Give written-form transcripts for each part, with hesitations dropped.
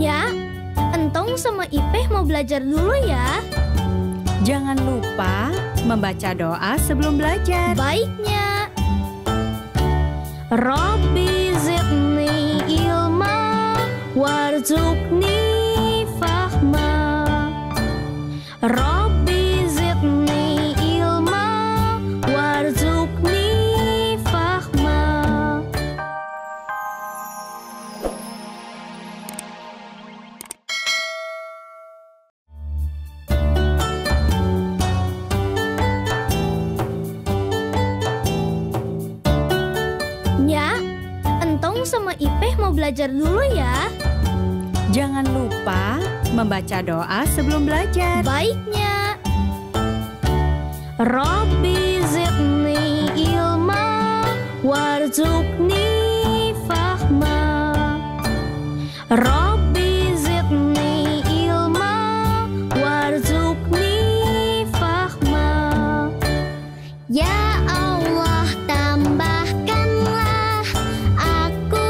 Nya, Entong sama Ipeh mau belajar dulu ya. Jangan lupa membaca doa sebelum belajar. Baiknya. Rabbi zidni ilma warzuqni fahma. Rabbi zidni ilma warzuqni fahma. Nya, Entong sama Ipeh mau belajar dulu ya. Jangan lupa membaca doa sebelum belajar. Baiknya. Rabbi zidni ilma warzuqni fahma. Rabbi zidni ilma warzuqni fahma. Ya Allah, tambahkanlah aku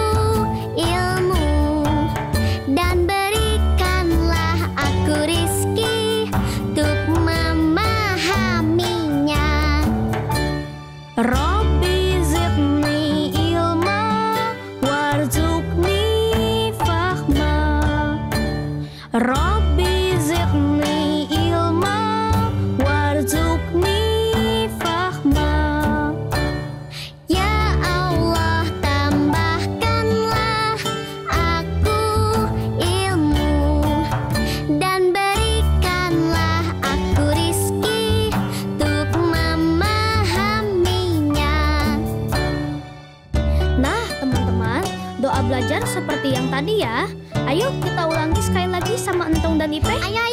ilmu dan berikanlah aku rizki untuk memahaminya. Rabbi zidni ilma warzuqni fahma. Rabbi zidni ilma warzuqni fahma. Ya Allah, tambahkanlah aku ilmu dan berikanlah aku rizki untuk memahaminya. Nah, teman-teman, doa belajar seperti yang tadi ya. Ayo kita ulangi sekali lagi sama Entong dan Ipeh. Ayo.